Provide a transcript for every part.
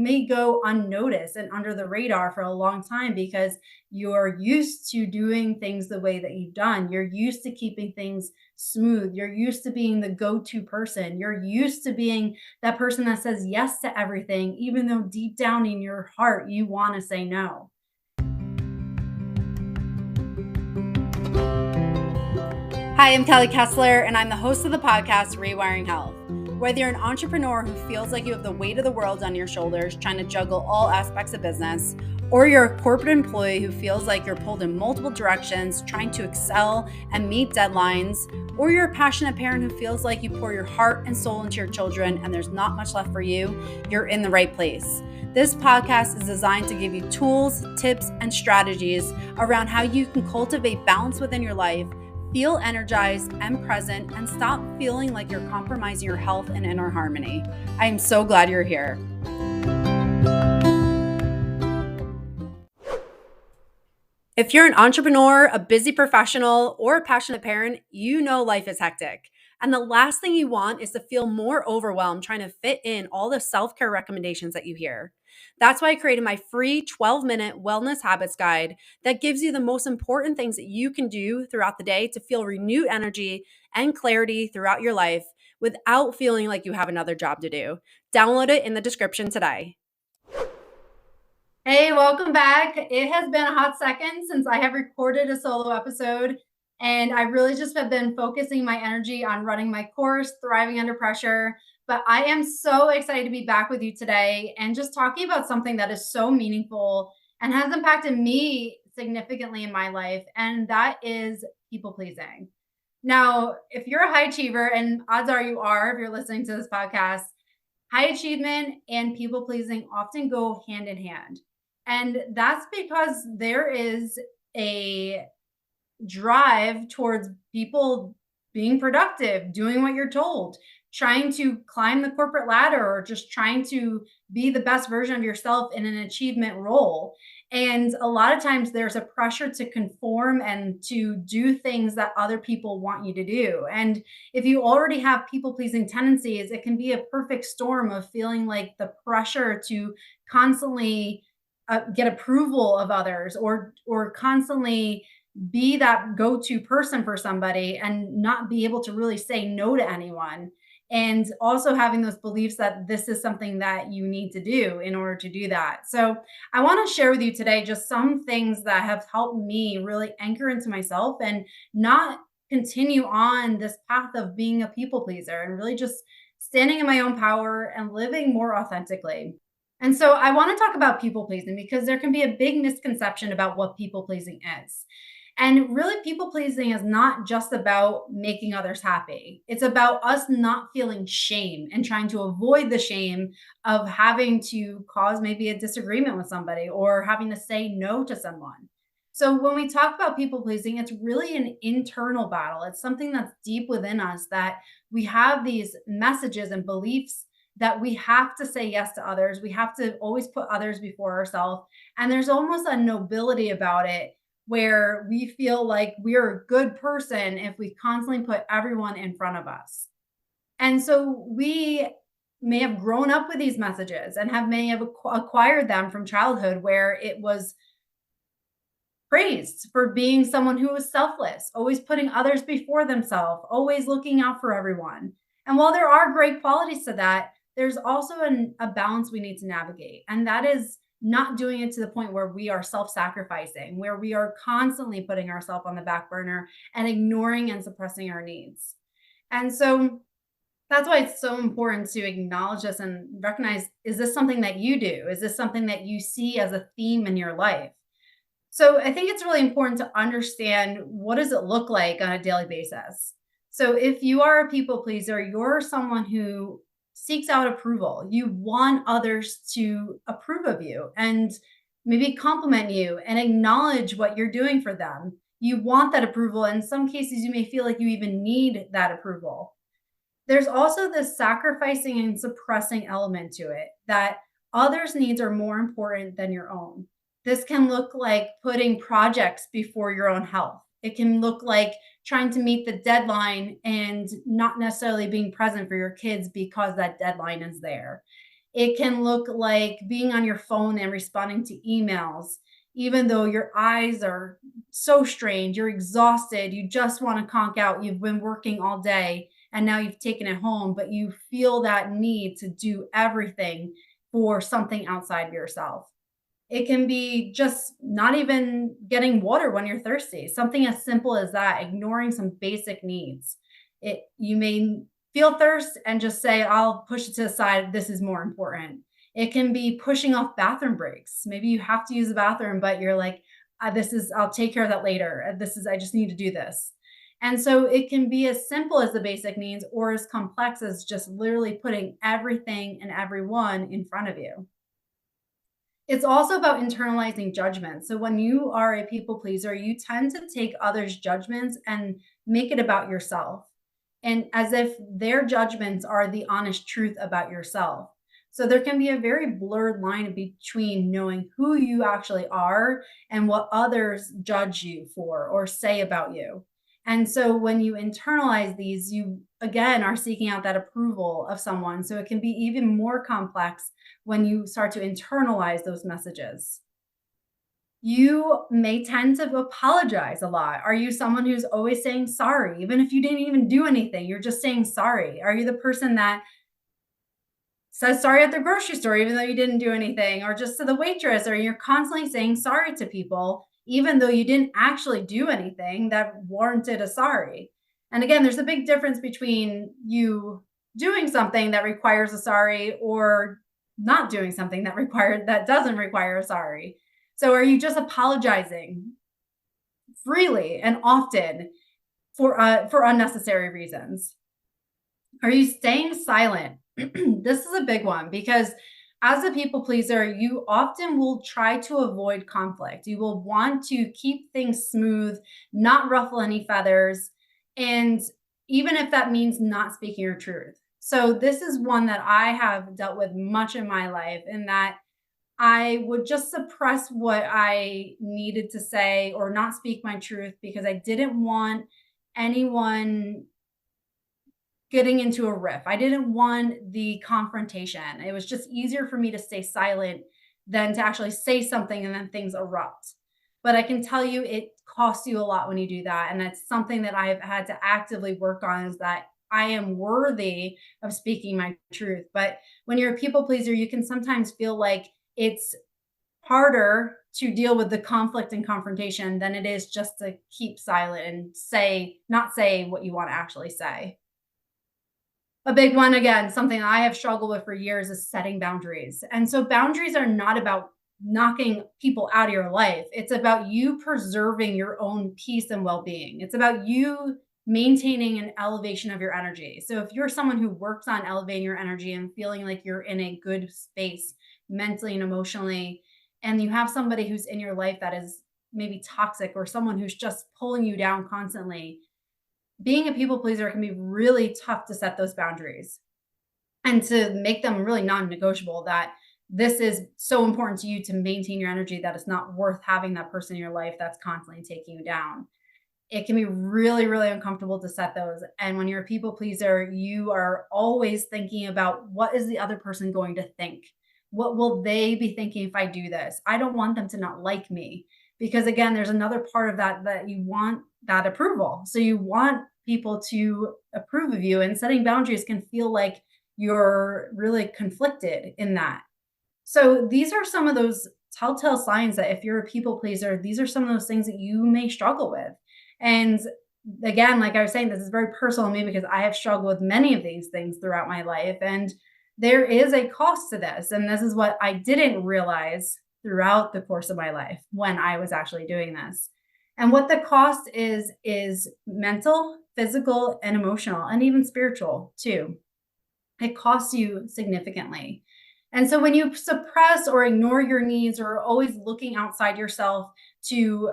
may go unnoticed and under the radar for a long time because you're used to doing things the way that you've done. You're used to keeping things smooth. You're used to being the go-to person. You're used to being that person that says yes to everything, even though deep down in your heart, you want to say no. Hi, I'm Kelly Kessler, and I'm the host of the podcast, Rewiring Health. Whether you're an entrepreneur who feels like you have the weight of the world on your shoulders, trying to juggle all aspects of business, or you're a corporate employee who feels like you're pulled in multiple directions, trying to excel and meet deadlines, or you're a passionate parent who feels like you pour your heart and soul into your children and there's not much left for you, you're in the right place. This podcast is designed to give you tools, tips, and strategies around how you can cultivate balance within your life, feel energized and present, and stop feeling like you're compromising your health and inner harmony. I am so glad you're here. If you're an entrepreneur, a busy professional, or a passionate parent, you know life is hectic. And the last thing you want is to feel more overwhelmed trying to fit in all the self-care recommendations that you hear. That's why I created my free 12-minute wellness habits guide that gives you the most important things that you can do throughout the day to feel renewed energy and clarity throughout your life without feeling like you have another job to do. Download it in the description today. Hey, welcome back. It has been a hot second since I have recorded a solo episode, and I really just have been focusing my energy on running my course, Thriving Under Pressure. But I am so excited to be back with you today and just talking about something that is so meaningful and has impacted me significantly in my life, and that is people pleasing. Now, if you're a high achiever, and odds are you are if you're listening to this podcast, high achievement and people pleasing often go hand in hand. And that's because there is a drive towards people being productive, doing what you're told, trying to climb the corporate ladder, or just trying to be the best version of yourself in an achievement role. And a lot of times there's a pressure to conform and to do things that other people want you to do. And if you already have people pleasing tendencies, it can be a perfect storm of feeling like the pressure to constantly get approval of others, or constantly be that go-to person for somebody and not be able to really say no to anyone. And also having those beliefs that this is something that you need to do in order to do that. So I want to share with you today just some things that have helped me really anchor into myself and not continue on this path of being a people pleaser, and really just standing in my own power and living more authentically. And so I want to talk about people pleasing because there can be a big misconception about what people pleasing is. And really, people pleasing is not just about making others happy. It's about us not feeling shame and trying to avoid the shame of having to cause maybe a disagreement with somebody or having to say no to someone. So, when we talk about people pleasing, it's really an internal battle. It's something that's deep within us, that we have these messages and beliefs that we have to say yes to others. We have to always put others before ourselves. And there's almost a nobility about it, where we feel like we're a good person if we constantly put everyone in front of us. And so we may have grown up with these messages and may have acquired them from childhood, where it was praised for being someone who was selfless, always putting others before themselves, always looking out for everyone. And while there are great qualities to that, there's also a balance we need to navigate. And that is not doing it to the point where we are self-sacrificing, where we are constantly putting ourselves on the back burner and ignoring and suppressing our needs. And so that's why it's so important to acknowledge this and recognize, is this something that you do? Is this something that you see as a theme in your life? So I think it's really important to understand, what does it look like on a daily basis? So if you are a people pleaser, you're someone who seeks out approval. You want others to approve of you and maybe compliment you and acknowledge what you're doing for them. You want that approval. In some cases, you may feel like you even need that approval. There's also this sacrificing and suppressing element to it, that others' needs are more important than your own. This can look like putting projects before your own health. It can look like trying to meet the deadline and not necessarily being present for your kids because that deadline is there. It can look like being on your phone and responding to emails, even though your eyes are so strained, you're exhausted, you just want to conk out, you've been working all day and now you've taken it home, but you feel that need to do everything for something outside of yourself. It can be just not even getting water when you're thirsty, something as simple as that, ignoring some basic needs. You may feel thirst and just say, I'll push it to the side. This is more important. It can be pushing off bathroom breaks. Maybe you have to use the bathroom, but you're like, I'll take care of that later. I just need to do this. And so it can be as simple as the basic needs or as complex as just literally putting everything and everyone in front of you. It's also about internalizing judgment. So when you are a people pleaser, you tend to take others' judgments and make it about yourself, and as if their judgments are the honest truth about yourself. So there can be a very blurred line between knowing who you actually are and what others judge you for or say about you. And so when you internalize these, you again are seeking out that approval of someone. So it can be even more complex when you start to internalize those messages. You may tend to apologize a lot. Are you someone who's always saying sorry, even if you didn't even do anything? You're just saying sorry. Are you the person that says sorry at the grocery store, even though you didn't do anything, or just to the waitress, or you're constantly saying sorry to people, even though you didn't actually do anything that warranted a sorry? And again, there's a big difference between you doing something that requires a sorry or not doing something that doesn't require a sorry. So are you just apologizing freely and often for unnecessary reasons? Are you staying silent? This is a big one because as a people pleaser, you often will try to avoid conflict. You will want to keep things smooth, not ruffle any feathers, and even if that means not speaking your truth. So, this is one that I have dealt with much in my life, in that I would just suppress what I needed to say or not speak my truth because I didn't want anyone getting into a riff. I didn't want the confrontation. It was just easier for me to stay silent than to actually say something and then things erupt. But I can tell you it costs you a lot when you do that. And that's something that I've had to actively work on, is that I am worthy of speaking my truth. But when you're a people pleaser, you can sometimes feel like it's harder to deal with the conflict and confrontation than it is just to keep silent and not say what you want to actually say. A big one, again, something I have struggled with for years, is setting boundaries. And so boundaries are not about knocking people out of your life. It's about you preserving your own peace and well-being. It's about you maintaining an elevation of your energy. So if you're someone who works on elevating your energy and feeling like you're in a good space mentally and emotionally, and you have somebody who's in your life that is maybe toxic, or someone who's just pulling you down constantly, being a people pleaser can be really tough to set those boundaries and to make them really non-negotiable, that this is so important to you to maintain your energy that it's not worth having that person in your life that's constantly taking you down. It can be really, really uncomfortable to set those. And when you're a people pleaser, you are always thinking about, what is the other person going to think? What will they be thinking if I do this? I don't want them to not like me. Because again, there's another part of that you want that approval. So you want people to approve of you, and setting boundaries can feel like you're really conflicted in that. So these are some of those telltale signs that if you're a people pleaser, these are some of those things that you may struggle with. And again, like I was saying, this is very personal to me because I have struggled with many of these things throughout my life. And there is a cost to this. And this is what I didn't realize throughout the course of my life when I was actually doing this. And what the cost is mental, physical, and emotional, and even spiritual too. It costs you significantly. And so when you suppress or ignore your needs, or are always looking outside yourself to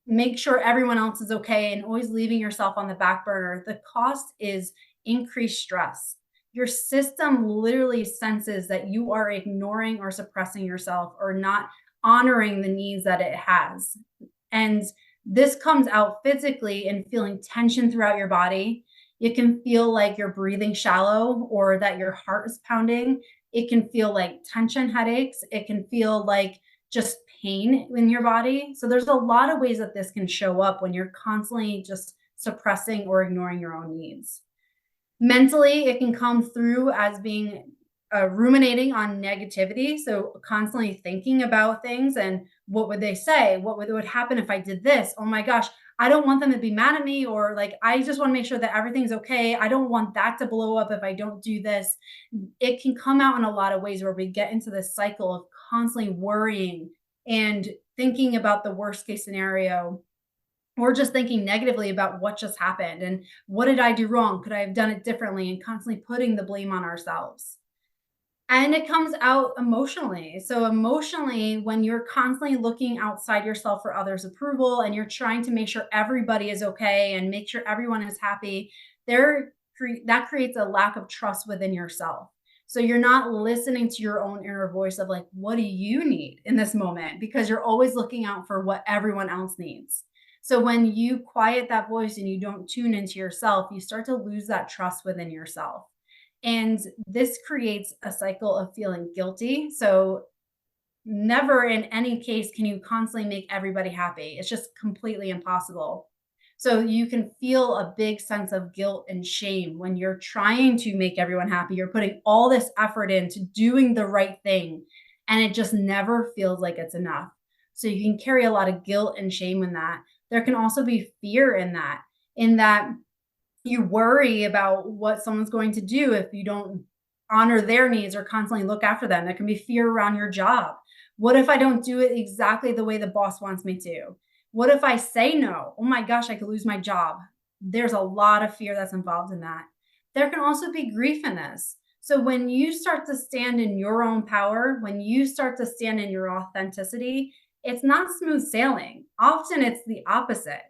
make sure everyone else is okay and always leaving yourself on the back burner, the cost is increased stress. Your system literally senses that you are ignoring or suppressing yourself, or not honoring the needs that it has. And this comes out physically in feeling tension throughout your body. You can feel like you're breathing shallow, or that your heart is pounding. It can feel like tension headaches. It can feel like just pain in your body. So there's a lot of ways that this can show up when you're constantly just suppressing or ignoring your own needs. Mentally, it can come through as being ruminating on negativity. So constantly thinking about things and what would they say? What would happen if I did this? Oh my gosh, I don't want them to be mad at me, or like, I just want to make sure that everything's okay. I don't want that to blow up if I don't do this. It can come out in a lot of ways where we get into this cycle of constantly worrying and thinking about the worst case scenario, or just thinking negatively about what just happened and what did I do wrong? Could I have done it differently? And constantly putting the blame on ourselves. And it comes out emotionally. So, emotionally, when you're constantly looking outside yourself for others' approval and you're trying to make sure everybody is okay and make sure everyone is happy, that creates a lack of trust within yourself. So, you're not listening to your own inner voice of like, what do you need in this moment? Because you're always looking out for what everyone else needs. So, when you quiet that voice and you don't tune into yourself, you start to lose that trust within yourself. And this creates a cycle of feeling guilty. So, never in any case can you constantly make everybody happy. It's just completely impossible. So, you can feel a big sense of guilt and shame when you're trying to make everyone happy. You're putting all this effort into doing the right thing, and it just never feels like it's enough. So, you can carry a lot of guilt and shame in that. There can also be fear in that you worry about what someone's going to do if you don't honor their needs or constantly look after them. There can be fear around your job. What if I don't do it exactly the way the boss wants me to? What if I say no? Oh my gosh, I could lose my job. There's a lot of fear that's involved in that. There can also be grief in this. So when you start to stand in your own power, when you start to stand in your authenticity, it's not smooth sailing. Often it's the opposite.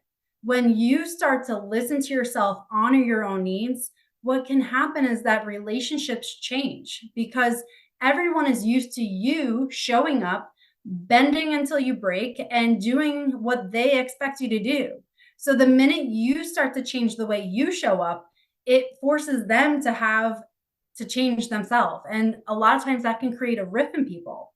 When you start to listen to yourself, honor your own needs, what can happen is that relationships change because everyone is used to you showing up, bending until you break, and doing what they expect you to do. So the minute you start to change the way you show up, it forces them to change themselves. And a lot of times that can create a rift in people.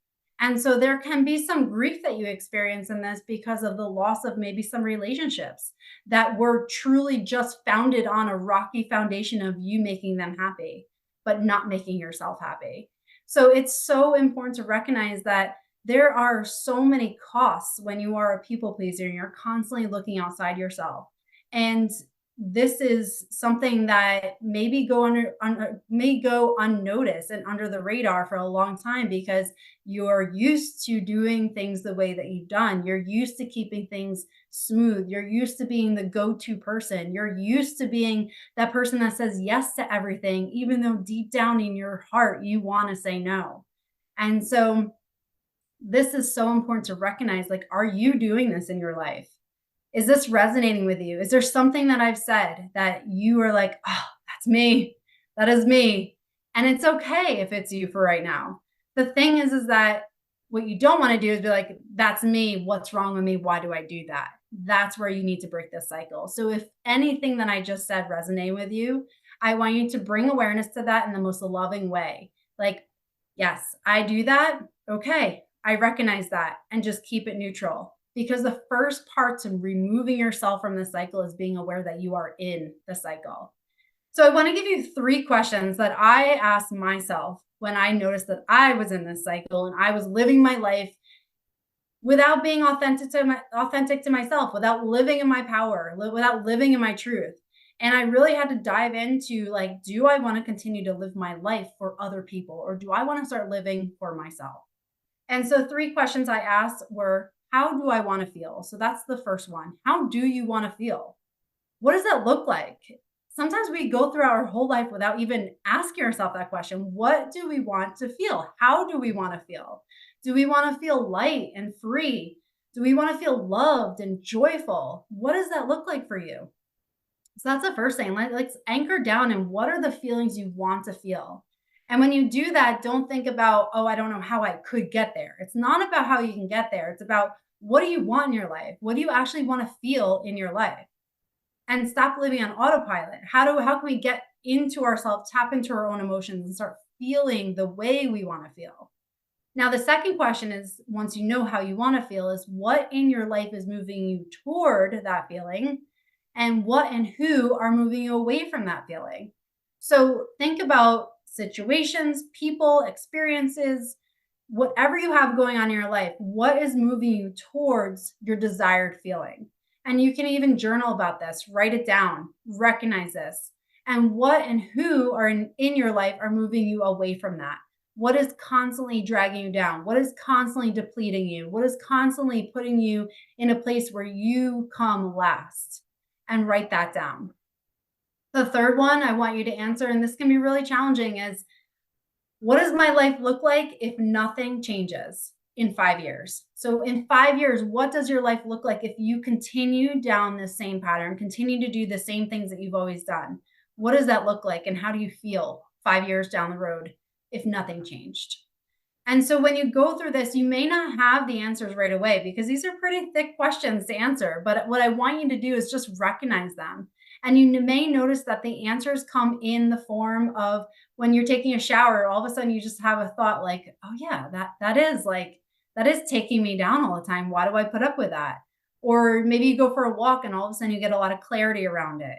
And so there can be some grief that you experience in this because of the loss of maybe some relationships that were truly just founded on a rocky foundation of you making them happy, but not making yourself happy. So it's so important to recognize that there are so many costs when you are a people pleaser and you're constantly looking outside yourself. And this is something that maybe may go unnoticed and under the radar for a long time because you're used to doing things the way that you've done. You're used to keeping things smooth. You're used to being the go-to person. You're used to being that person that says yes to everything, even though deep down in your heart you want to say no. And so this is so important to recognize, like, are you doing this in your life? Is this resonating with you? Is there something that I've said that you are like, oh, that's me. That is me. And it's okay if it's you for right now. The thing is that what you don't want to do is be like, that's me. What's wrong with me? Why do I do that? That's where you need to break this cycle. So if anything that I just said resonate with you, I want you to bring awareness to that in the most loving way. Like, yes, I do that. Okay. I recognize that and just keep it neutral because the first part to removing yourself from the cycle is being aware that you are in the cycle. So I want to give you 3 questions that I asked myself when I noticed that I was in this cycle and I was living my life without being authentic to myself, without living in my power, without living in my truth. And I really had to dive into, like, do I want to continue to live my life for other people or do I want to start living for myself? And so 3 questions I asked were, how do I want to feel? So that's the first one. How do you want to feel? What does that look like? Sometimes we go through our whole life without even asking ourselves that question. What do we want to feel? How do we want to feel? Do we want to feel light and free? Do we want to feel loved and joyful? What does that look like for you? So that's the first thing. Let's anchor down in what are the feelings you want to feel. And when you do that, don't think about, oh, I don't know how I could get there. It's not about how you can get there. It's about, what do you want in your life? What do you actually want to feel in your life? And stop living on autopilot. How can we get into ourselves, tap into our own emotions and start feeling the way we want to feel. Now, the second question is, once you know how you want to feel, is what in your life is moving you toward that feeling, and what and who are moving you away from that feeling. So think about situations, people, experiences, whatever you have going on in your life, what is moving you towards your desired feeling? And you can even journal about this, write it down, recognize this, and what and who are in your life are moving you away from that. What is constantly dragging you down? What is constantly depleting you? What is constantly putting you in a place where you come last? And write that down. The third one I want you to answer, and this can be really challenging, is what does my life look like if nothing changes in 5 years? So, in 5 years, what does your life look like if you continue down the same pattern, continue to do the same things that you've always done? What does that look like? And how do you feel 5 years down the road if nothing changed? And so when you go through this, you may not have the answers right away because these are pretty thick questions to answer. But what I want you to do is just recognize them. And you may notice that the answers come in the form of when you're taking a shower, all of a sudden you just have a thought like, oh yeah, that is taking me down all the time. Why do I put up with that? Or maybe you go for a walk and all of a sudden you get a lot of clarity around it.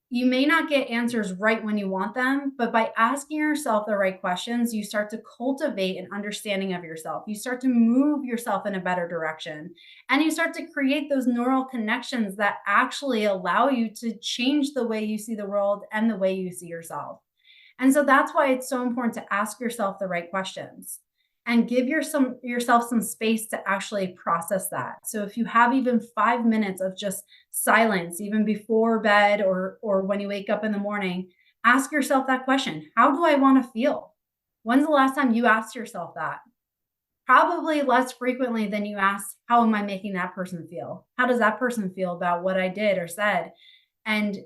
You may not get answers right when you want them, but by asking yourself the right questions, you start to cultivate an understanding of yourself. You start to move yourself in a better direction, and you start to create those neural connections that actually allow you to change the way you see the world and the way you see yourself. And so that's why it's so important to ask yourself the right questions and give yourself some space to actually process that. So if you have even 5 minutes of just silence, even before bed or when you wake up in the morning, ask yourself that question. How do I want to feel? When's the last time you asked yourself that? Probably less frequently than you ask, how am I making that person feel? How does that person feel about what I did or said? And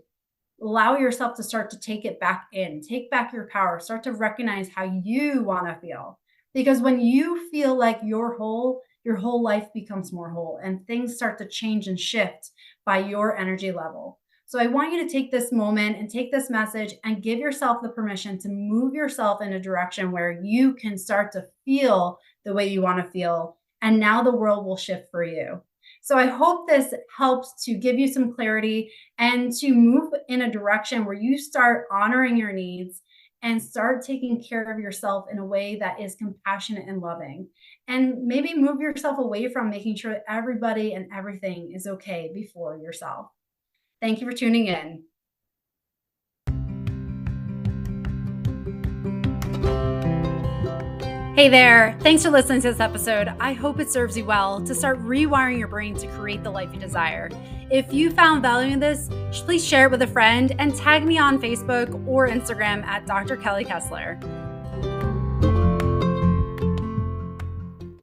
allow yourself to start to take it back in, take back your power, start to recognize how you want to feel. Because when you feel like you're whole, your whole life becomes more whole and things start to change and shift by your energy level. So I want you to take this moment and take this message and give yourself the permission to move yourself in a direction where you can start to feel the way you want to feel. And now the world will shift for you. So I hope this helps to give you some clarity and to move in a direction where you start honoring your needs and start taking care of yourself in a way that is compassionate and loving. And maybe move yourself away from making sure that everybody and everything is okay before yourself. Thank you for tuning in. Hey there. Thanks for listening to this episode. I hope it serves you well to start rewiring your brain to create the life you desire. If you found value in this, please share it with a friend and tag me on Facebook or Instagram at Dr. Kelly Kessler.